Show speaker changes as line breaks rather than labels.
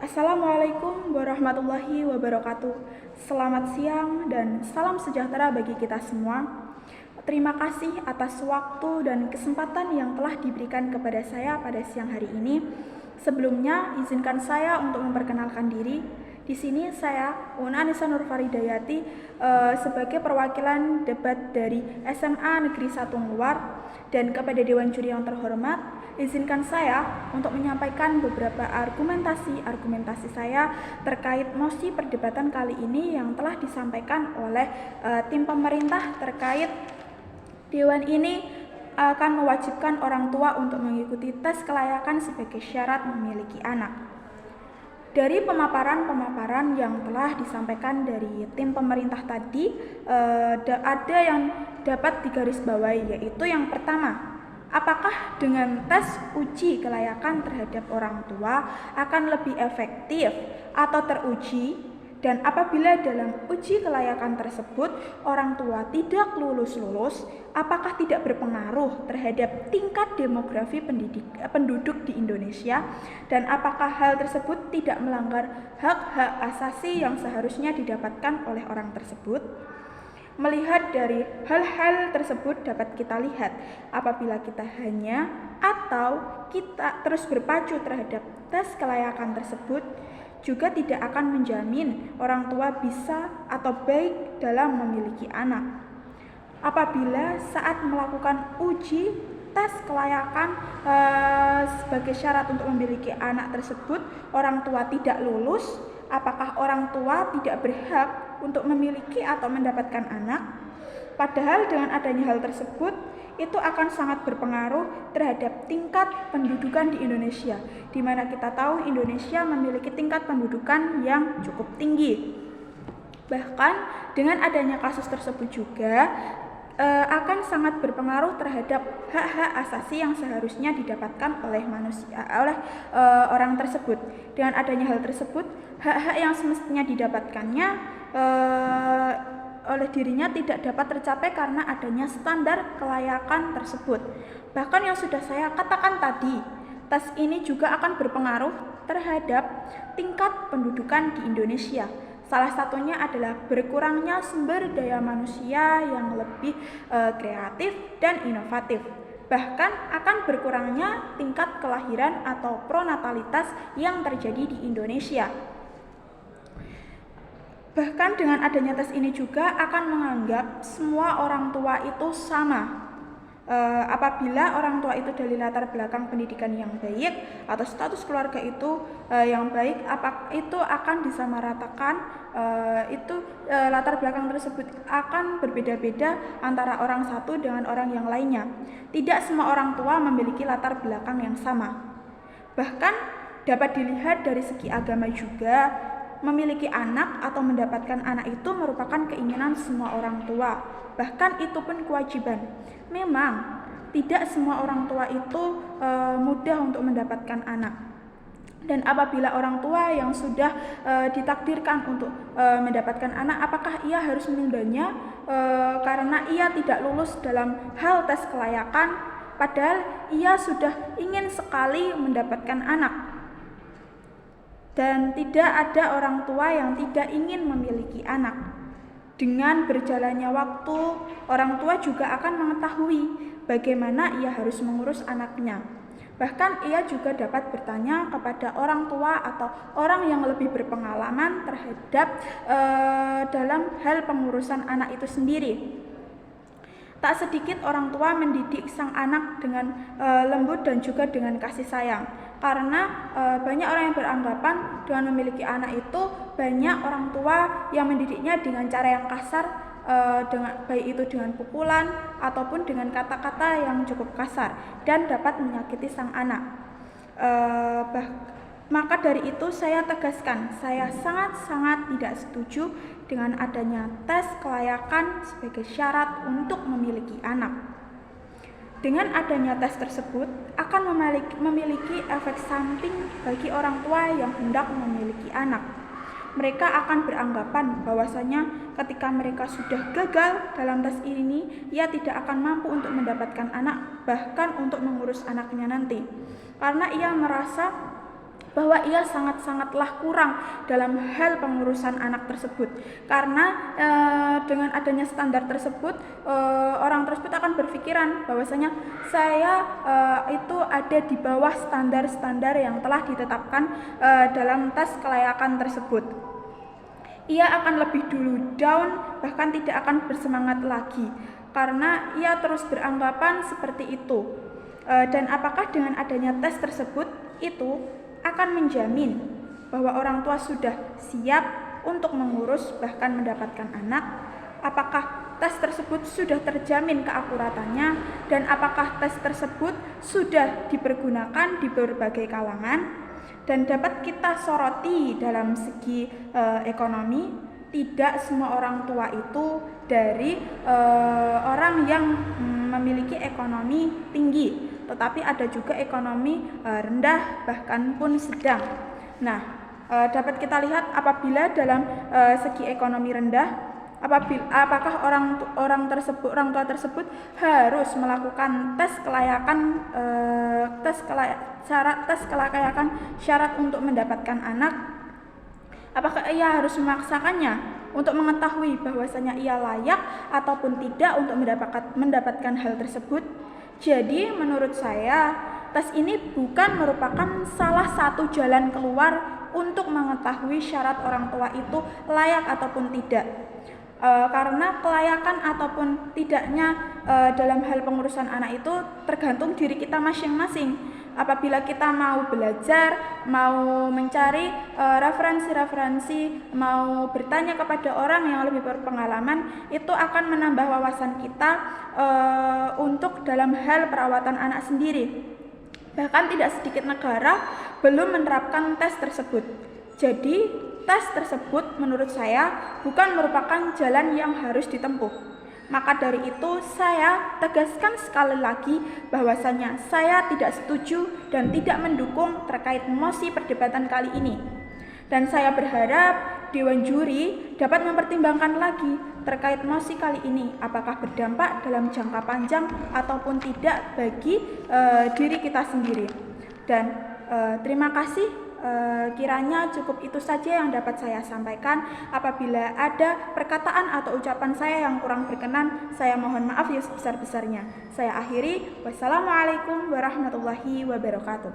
Assalamualaikum warahmatullahi wabarakatuh. Selamat siang dan salam sejahtera bagi kita semua. Terima kasih atas waktu dan kesempatan yang telah diberikan kepada saya pada siang hari ini. Sebelumnya, izinkan saya untuk memperkenalkan diri. Di sini saya, Anissa Nurfaridayati, sebagai perwakilan debat dari SMA Negeri 1 Luar, dan kepada Dewan Juri yang terhormat, izinkan saya untuk menyampaikan beberapa argumentasi saya terkait mosi perdebatan kali ini yang telah disampaikan oleh tim pemerintah terkait Dewan ini akan mewajibkan orang tua untuk mengikuti tes kelayakan sebagai syarat memiliki anak. Dari pemaparan yang telah disampaikan dari tim pemerintah tadi, ada yang dapat digarisbawahi, yaitu yang pertama, apakah dengan tes uji kelayakan terhadap orang tua akan lebih efektif atau teruji? Dan apabila dalam uji kelayakan tersebut orang tua tidak lulus, apakah tidak berpengaruh terhadap tingkat demografi penduduk di Indonesia? Dan apakah hal tersebut tidak melanggar hak-hak asasi yang seharusnya didapatkan oleh orang tersebut? Melihat dari hal-hal tersebut dapat kita lihat apabila kita hanya atau kita terus berpacu terhadap tes kelayakan tersebut juga tidak akan menjamin orang tua bisa atau baik dalam memiliki anak. Apabila saat melakukan uji tes kelayakan sebagai syarat untuk memiliki anak tersebut orang tua tidak lulus, apakah orang tua tidak berhak untuk memiliki atau mendapatkan anak? Padahal dengan adanya hal tersebut itu akan sangat berpengaruh terhadap tingkat pendudukan di Indonesia, di mana kita tahu Indonesia memiliki tingkat pendudukan yang cukup tinggi. Bahkan dengan adanya kasus tersebut juga akan sangat berpengaruh terhadap hak-hak asasi yang seharusnya didapatkan oleh orang tersebut. Dengan adanya hal tersebut, hak-hak yang semestinya didapatkannya oleh dirinya tidak dapat tercapai karena adanya standar kelayakan tersebut. Bahkan yang sudah saya katakan tadi, tes ini juga akan berpengaruh terhadap tingkat pendudukan di Indonesia. Salah satunya adalah berkurangnya sumber daya manusia yang lebih kreatif dan inovatif. Bahkan akan berkurangnya tingkat kelahiran atau pronatalitas yang terjadi di Indonesia. Bahkan dengan adanya tes ini juga akan menganggap semua orang tua itu sama. Apabila orang tua itu dari latar belakang pendidikan yang baik atau status keluarga itu yang baik, itu akan disamaratakan. Latar belakang tersebut akan berbeda-beda antara orang satu dengan orang yang lainnya. Tidak semua orang tua memiliki latar belakang yang sama. Bahkan dapat dilihat dari segi agama juga, memiliki anak atau mendapatkan anak itu merupakan keinginan semua orang tua, bahkan itu pun kewajiban. Memang tidak semua orang tua itu mudah untuk mendapatkan anak. Dan apabila orang tua yang sudah ditakdirkan untuk mendapatkan anak, apakah ia harus menundanya karena ia tidak lulus dalam hal tes kelayakan, padahal ia sudah ingin sekali mendapatkan anak? Dan tidak ada orang tua yang tidak ingin memiliki anak. Dengan berjalannya waktu, orang tua juga akan mengetahui bagaimana ia harus mengurus anaknya. Bahkan ia juga dapat bertanya kepada orang tua atau orang yang lebih berpengalaman terhadap dalam hal pengurusan anak itu sendiri. Tak sedikit orang tua mendidik sang anak dengan lembut dan juga dengan kasih sayang. Karena banyak orang yang beranggapan dengan memiliki anak itu banyak orang tua yang mendidiknya dengan cara yang kasar, baik itu dengan pukulan ataupun dengan kata-kata yang cukup kasar dan dapat menyakiti sang anak. Maka dari itu saya tegaskan, saya sangat-sangat tidak setuju dengan adanya tes kelayakan sebagai syarat untuk memiliki anak. Dengan adanya tes tersebut akan memiliki efek samping bagi orang tua yang hendak memiliki anak. Mereka akan beranggapan bahwasanya ketika mereka sudah gagal dalam tes ini, ia tidak akan mampu untuk mendapatkan anak, bahkan untuk mengurus anaknya nanti. Karena ia merasa bahwa ia sangat-sangatlah kurang dalam hal pengurusan anak tersebut, karena dengan adanya standar tersebut orang tersebut akan berpikiran bahwasanya saya itu ada di bawah standar-standar yang telah ditetapkan dalam tes kelayakan tersebut. Ia akan lebih dulu down, bahkan tidak akan bersemangat lagi karena ia terus beranggapan seperti itu. Dan apakah dengan adanya tes tersebut itu akan menjamin bahwa orang tua sudah siap untuk mengurus bahkan mendapatkan anak? Apakah tes tersebut sudah terjamin keakuratannya, dan apakah tes tersebut sudah dipergunakan di berbagai kalangan? Dan dapat kita soroti dalam segi ekonomi, tidak semua orang tua itu dari orang yang memiliki ekonomi tinggi, tetapi ada juga ekonomi rendah bahkan pun sedang. Nah, dapat kita lihat apabila dalam segi ekonomi rendah, apakah orang tua tersebut harus melakukan tes kelayakan syarat untuk mendapatkan anak? Apakah ia harus memaksakannya untuk mengetahui bahwasanya ia layak ataupun tidak untuk mendapatkan hal tersebut? Jadi menurut saya, tes ini bukan merupakan salah satu jalan keluar untuk mengetahui syarat orang tua itu layak ataupun tidak. Karena kelayakan ataupun tidaknya dalam hal pengurusan anak itu tergantung diri kita masing-masing. Apabila kita mau belajar, mau mencari referensi-referensi, mau bertanya kepada orang yang lebih berpengalaman, itu akan menambah wawasan kita untuk dalam hal perawatan anak sendiri. Bahkan tidak sedikit negara belum menerapkan tes tersebut. Jadi tes tersebut menurut saya bukan merupakan jalan yang harus ditempuh. Maka dari itu saya tegaskan sekali lagi bahwasanya saya tidak setuju dan tidak mendukung terkait mosi perdebatan kali ini. Dan saya berharap Dewan Juri dapat mempertimbangkan lagi terkait mosi kali ini, apakah berdampak dalam jangka panjang ataupun tidak bagi diri kita sendiri. Dan terima kasih. Kiranya cukup itu saja yang dapat saya sampaikan. Apabila ada perkataan atau ucapan saya yang kurang berkenan, saya mohon maaf yang sebesar-besarnya. Saya akhiri. Wassalamualaikum warahmatullahi wabarakatuh.